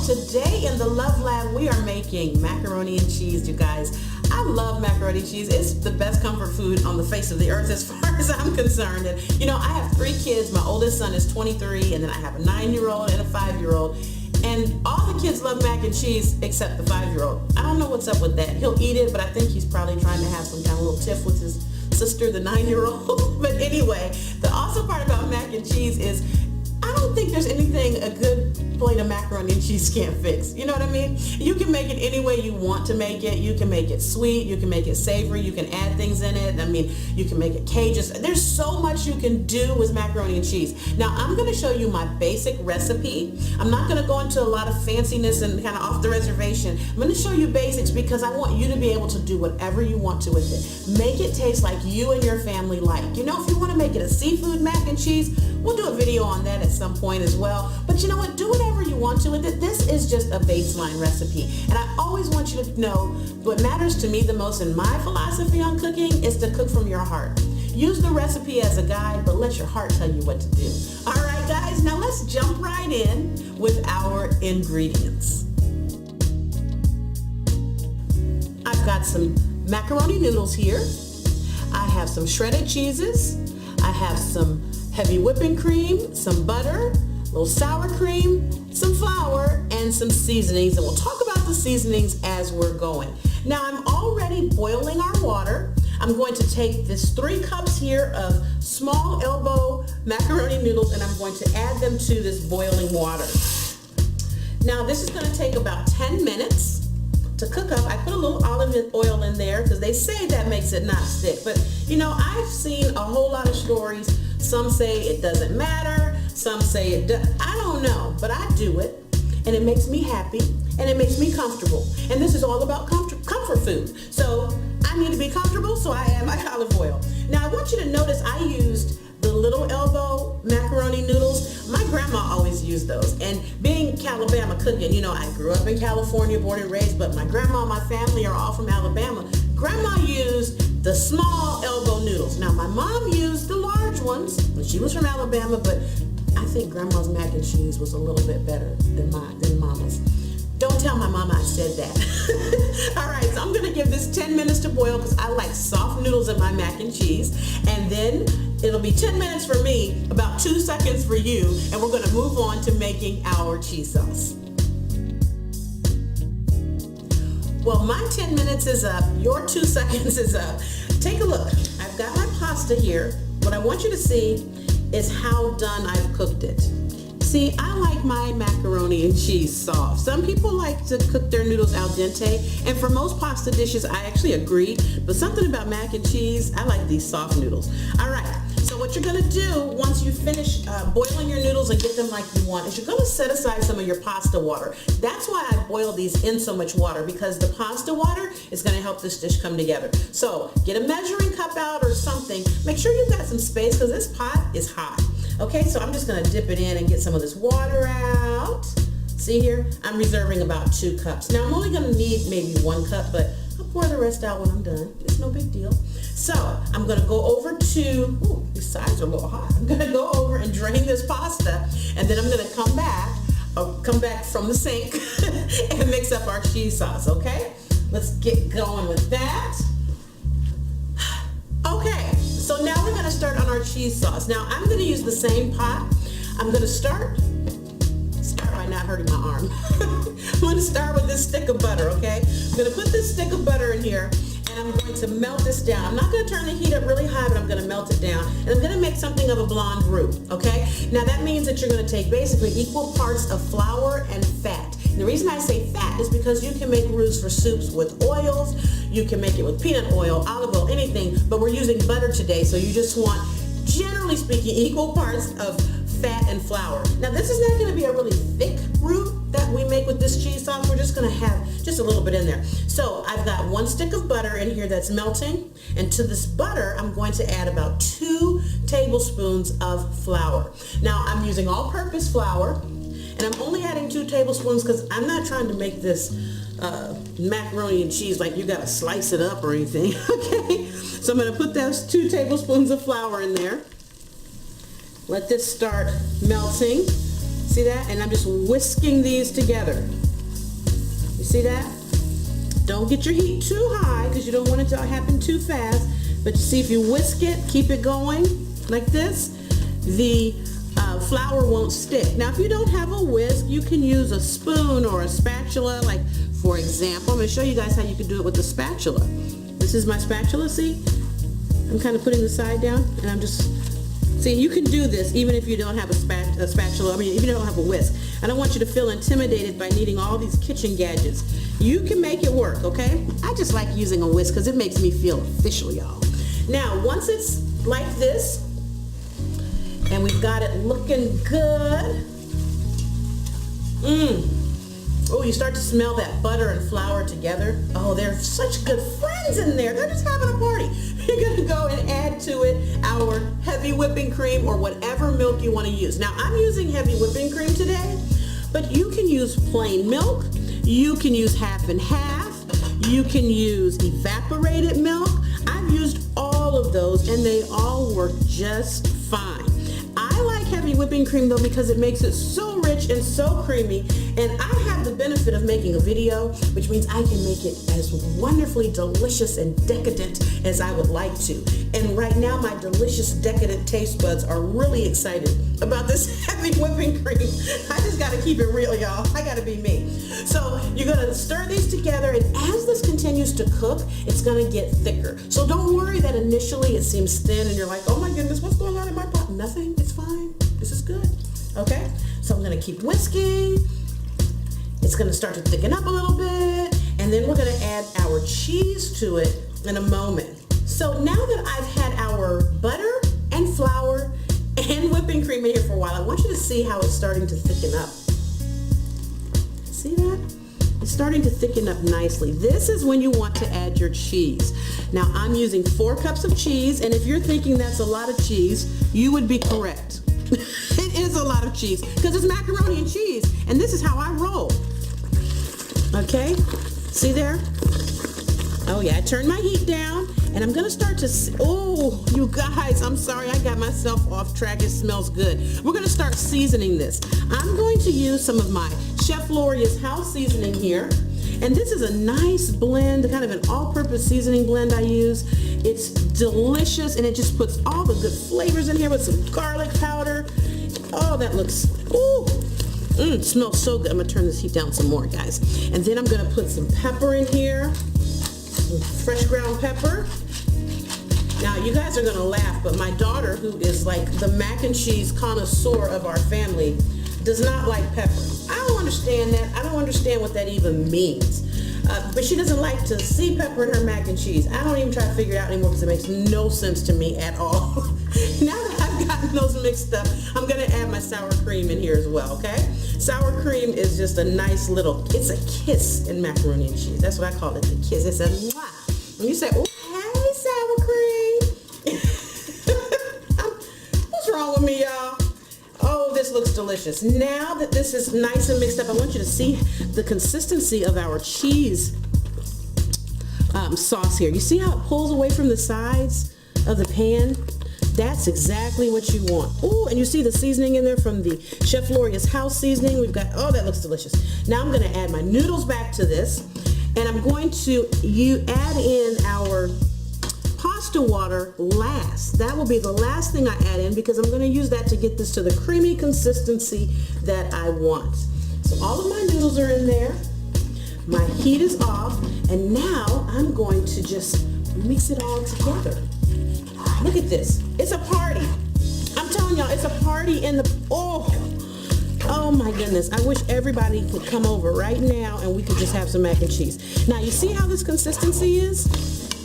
Today in the Love Lab we are making macaroni and cheese, you guys. I love macaroni and cheese. It's the best comfort food on the face of the earth as far as I'm concerned. And you know, I have 3 kids. My oldest son is 23, and then I have a 9-year-old and a 5-year-old. And all the kids love mac and cheese except the 5-year-old. I don't know what's up with that. He'll eat it, but I think he's probably trying to have some kind of little tiff with his sister, the 9-year-old. But anyway, the awesome part about mac and cheese is I don't think there's anything a good plate of macaroni and cheese can't fix. You know what I mean? You can make it any way you want to make it. You can make it sweet. You can make it savory. You can add things in it. I mean, you can make it Cajun. There's so much you can do with macaroni and cheese. Now, I'm going to show you my basic recipe. I'm not going to go into a lot of fanciness and kind of off the reservation. I'm going to show you basics because I want you to be able to do whatever you want to with it. Make it taste like you and your family like. You know, if you want to make it a seafood mac and cheese, we'll do a video on that at some point as well. But you know what? Do whatever you want to with it. This is just a baseline recipe. And I always want you to know what matters to me the most in my philosophy on cooking is to cook from your heart. Use the recipe as a guide, but let your heart tell you what to do. All right, guys, now let's jump right in with our ingredients. I've got some macaroni noodles here. I have some shredded cheeses. I have some heavy whipping cream, some butter, a little sour cream, some flour, and some seasonings. And we'll talk about the seasonings as we're going. Now I'm already boiling our water. I'm going to take this 3 cups here of small elbow macaroni noodles and I'm going to add them to this boiling water. Now this is going to take about 10 minutes to cook up. I put a little olive oil in there because they say that makes it not stick. But you know, I've seen a whole lot of stories. Some say it doesn't matter. Some say it does. I don't know, but I do it. And it makes me happy and it makes me comfortable. And this is all about comfort food. So I need to be comfortable, so I add my olive oil. Now I want you to notice I used the little elbow macaroni noodles. My grandma always used those. And being Calibama cooking, you know, I grew up in California, born and raised, but my grandma and my family are all from Alabama. Grandma used the small elbow noodles. Now my mom used the large ones. She was from Alabama, but I think grandma's mac and cheese was a little bit better than mama's. Don't tell my mama I said that. All right, so I'm gonna give this 10 minutes to boil because I like soft noodles in my mac and cheese. And then it'll be 10 minutes for me, about 2 seconds for you, and we're gonna move on to making our cheese sauce. Well, my 10 minutes is up, your 2 seconds is up. Take a look, I've got my pasta here. What I want you to see is how done I've cooked it. See, I like my macaroni and cheese soft. Some people like to cook their noodles al dente, and for most pasta dishes, I actually agree, but something about mac and cheese, I like these soft noodles. All right, so what you're gonna do once you finish boiling your noodles and get them like you want is you're gonna set aside some of your pasta water. That's why I boil these in so much water, because the pasta water is gonna help this dish come together. So get a measuring cup out or something. Make sure you've got some space because this pot is hot. Okay, so I'm just gonna dip it in and get some of this water out. See here, I'm reserving about 2 cups. Now I'm only gonna need maybe 1 cup, but I'll pour the rest out when I'm done. It's no big deal. So I'm gonna go over to, ooh, these sides are a little hot. I'm gonna go over and drain this pasta, and then I'm gonna come back from the sink and mix up our cheese sauce, okay? Let's get going with that. Okay, so now we're gonna start on our cheese sauce. Now I'm gonna use the same pot. I'm gonna start by not hurting my arm. I'm gonna start with this stick of butter, okay? I'm gonna put this stick of butter in here and I'm going to melt this down. I'm not gonna turn the heat up really high, but I'm gonna melt it down. And I'm gonna make something of a blonde roux, okay? Now that means that you're gonna take basically equal parts of flour and fat. And the reason I say fat is because you can make roux for soups with oils, you can make it with peanut oil, olive oil, anything, but we're using butter today, so you just want, generally speaking, equal parts of fat and flour. Now this is not gonna be a really thick roux that we make with this cheese sauce. We're just gonna have just a little bit in there. So I've got 1 stick of butter in here that's melting, and to this butter, I'm going to add about 2 tablespoons of flour. Now I'm using all-purpose flour, and I'm only adding 2 tablespoons because I'm not trying to make this macaroni and cheese like you gotta slice it up or anything, okay? So I'm gonna put those 2 tablespoons of flour in there. Let this start melting. See that? And I'm just whisking these together. You see that? Don't get your heat too high because you don't want it to happen too fast. But you see, if you whisk it, keep it going like this, the flour won't stick. Now, if you don't have a whisk, you can use a spoon or a spatula. Like, for example, I'm going to show you guys how you can do it with the spatula. This is my spatula, see? I'm kind of putting the side down, and I'm just, see, you can do this even if you don't have a spatula, I mean, if you don't have a whisk. I don't want you to feel intimidated by needing all these kitchen gadgets. You can make it work, okay? I just like using a whisk because it makes me feel official, y'all. Now, once it's like this, and we've got it looking good. Oh, you start to smell that butter and flour together. Oh, they're such good friends in there. They're just having a party. You're gonna go and add to it our heavy whipping cream or whatever milk you want to use. Now, I'm using heavy whipping cream today, but you can use plain milk. You can use half and half. You can use evaporated milk. I've used all of those and they all work just fine. I like heavy whipping cream though because it makes it so rich and so creamy, and I have the benefit of making a video, which means I can make it as wonderfully delicious and decadent as I would like to. And right now my delicious decadent taste buds are really excited about this heavy whipping cream. I just gotta keep it real, y'all. I gotta be me. So you're gonna stir these together, and as this continues to cook, it's gonna get thicker. So don't worry that initially it seems thin and you're like, oh my goodness, what's going on in my pot? Nothing, it's fine. This is good. Okay, so I'm gonna keep whisking. It's gonna start to thicken up a little bit, and then we're gonna add our cheese to it in a moment. So now that I've had our butter and flour and whipping cream in here for a while, I want you to see how it's starting to thicken up. See that? It's starting to thicken up nicely. This is when you want to add your cheese. Now I'm using 4 cups of cheese, and if you're thinking that's a lot of cheese, you would be correct. It is a lot of cheese because it's macaroni and cheese, and this is how I roll. Okay, see there? Oh yeah, I turned my heat down, and I'm gonna start to, oh, you guys, I'm sorry, I got myself off track. It smells good. We're gonna start seasoning this. I'm going to use some of my Chef Lorious house seasoning here, and this is a nice blend, kind of an all-purpose seasoning blend I use. It's delicious, and it just puts all the good flavors in here with some garlic powder. Oh, that looks, ooh. It smells so good. I'm gonna turn this heat down some more, guys. And then I'm gonna put some pepper in here, some fresh ground pepper. Now, you guys are gonna laugh, but my daughter, who is like the mac and cheese connoisseur of our family, does not like pepper. I don't understand that. I don't understand what that even means. But she doesn't like to see pepper in her mac and cheese. I don't even try to figure it out anymore because it makes no sense to me at all. Now that I've gotten those mixed up, I'm gonna add my sour cream in here as well, okay? Sour cream is just a nice little, it's a kiss in macaroni and cheese. That's what I call it, the kiss. It's a mwah. When you say, oh, hey, sour cream. What's wrong with me, y'all? Oh, this looks delicious. Now that this is nice and mixed up, I want you to see the consistency of our cheese sauce here. You see how it pulls away from the sides of the pan? That's exactly what you want. Oh, and you see the seasoning in there from the Chef Lorious house seasoning. We've got, oh, that looks delicious. Now I'm gonna add my noodles back to this, and I'm going to add in our pasta water last. That will be the last thing I add in because I'm going to use that to get this to the creamy consistency that I want. So all of my noodles are in there. My heat is off, and now I'm going to just mix it all together. Look at this. It's a party. I'm telling y'all, it's a party in the, oh my goodness. I wish everybody could come over right now and we could just have some mac and cheese. Now you see how this consistency is?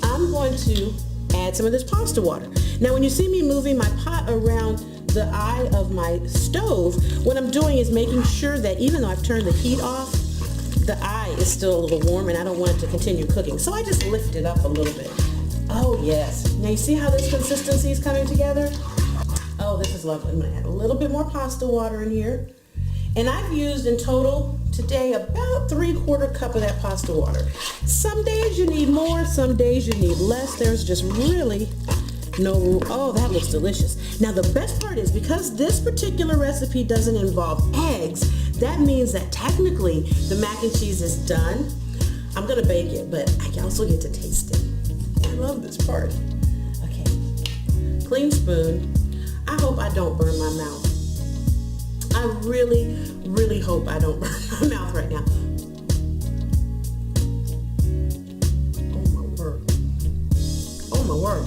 I'm going to add some of this pasta water. Now when you see me moving my pot around the eye of my stove, what I'm doing is making sure that even though I've turned the heat off, the eye is still a little warm and I don't want it to continue cooking. So I just lift it up a little bit. Oh yes. Now you see how this consistency is coming together? Oh, this is lovely. I'm gonna add a little bit more pasta water in here. And I've used in total today about 3/4 cup of that pasta water. Some days you need more, some days you need less. There's just really No, oh, that looks delicious. Now the best part is because this particular recipe doesn't involve eggs, that means that technically the mac and cheese is done. I'm gonna bake it, but I also get to taste it. I love this part. Okay, clean spoon. I hope I don't burn my mouth. I really, really hope I don't burn my mouth right now. Oh my word. Oh my word.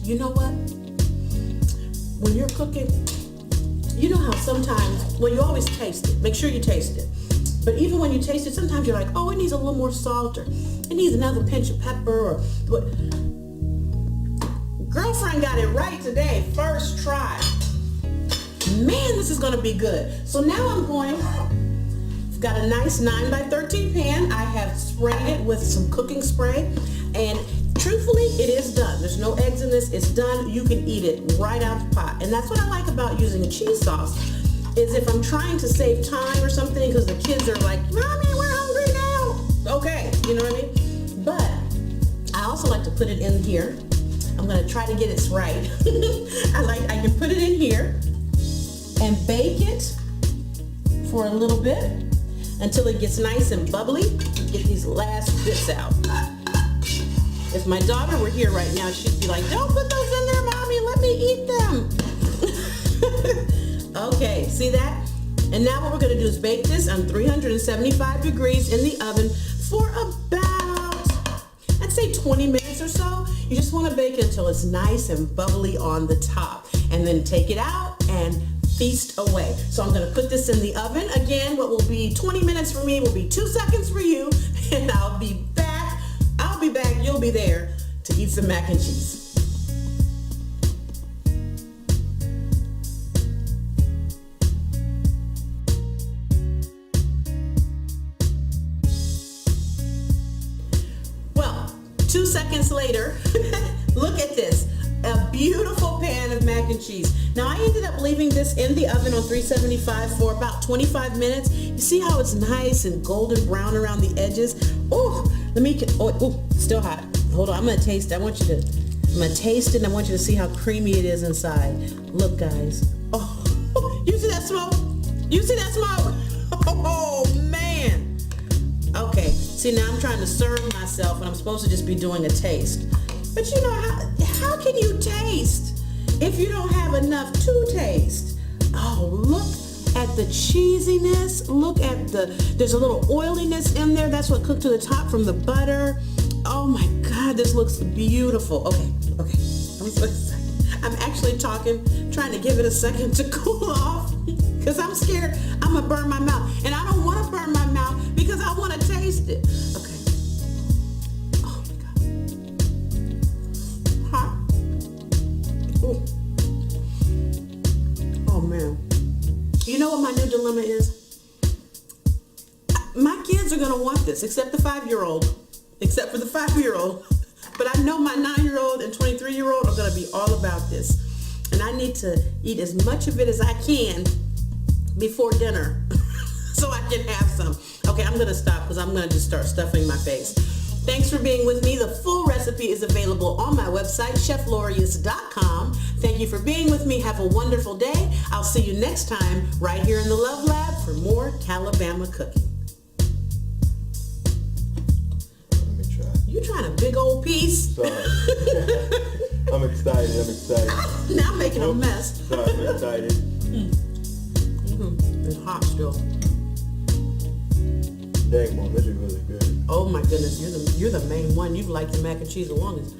You know what? When you're cooking, you know how sometimes, well, you always taste it. Make sure you taste it. But even when you taste it, sometimes you're like, oh, it needs a little more salt, or it needs another pinch of pepper, or what. Girlfriend got it right today, first try. Man, this is gonna be good. So now I've got a nice 9x13 pan. I have sprayed it with some cooking spray, and truthfully, it is done. There's no eggs in this, it's done. You can eat it right out the pot. And that's what I like about using a cheese sauce, is if I'm trying to save time or something, because the kids are like, Mommy, we're hungry now. Okay, you know what I mean? But I also like to put it in here. I'm gonna try to get it right. I can put it in here and bake it for a little bit until it gets nice and bubbly. Get these last bits out. If my daughter were here right now, she'd be like, don't put those in there, Mommy, let me eat them. Okay, see that? And now what we're gonna do is bake this on 375 degrees in the oven for about, I'd say 20 minutes or so. You just wanna bake it until it's nice and bubbly on the top, and then take it out and feast away. So I'm gonna put this in the oven. Again, what will be 20 minutes for me will be 2 seconds for you, and I'll be back, you'll be there to eat some mac and cheese. Well, 2 seconds later, look at this, a beautiful pan of mac and cheese. Now I ended up leaving this in the oven on 375 for about 25 minutes. You see how it's nice and golden brown around the edges? Oh, still hot. Hold on, I'm gonna taste it. I'm gonna taste it, and I want you to see how creamy it is inside. Look, guys. Oh, you see that smoke? You see that smoke? Oh, man. Okay, see, now I'm trying to serve myself, and I'm supposed to just be doing a taste. But you know, how can you taste if you don't have enough to taste? Oh, look at the cheesiness. Look at there's a little oiliness in there. That's what cooked to the top from the butter. Oh my God, this looks beautiful. Okay. I'm so excited. I'm actually trying to give it a second to cool off, because I'm scared I'm gonna burn my mouth. And I don't wanna burn my mouth because I wanna taste it. Okay. Oh my God. Hot. Ooh. Oh man. You know what my new dilemma is? My kids are gonna want this, except for the 5-year-old. But I know my 9-year-old and 23-year-old are gonna be all about this. And I need to eat as much of it as I can before dinner so I can have some. Okay, I'm gonna stop because I'm gonna just start stuffing my face. Thanks for being with me. The full recipe is available on my website, cheflorious.com. Thank you for being with me. Have a wonderful day. I'll see you next time right here in the Love Lab for more Calibama cooking. Let me try. You trying a big old piece? Sorry. I'm excited. Now I'm making a mess. Sorry, I'm excited. It's hot still. Dang, Mom, this is really good. Oh my goodness, you're the main one. You've liked the mac and cheese the longest.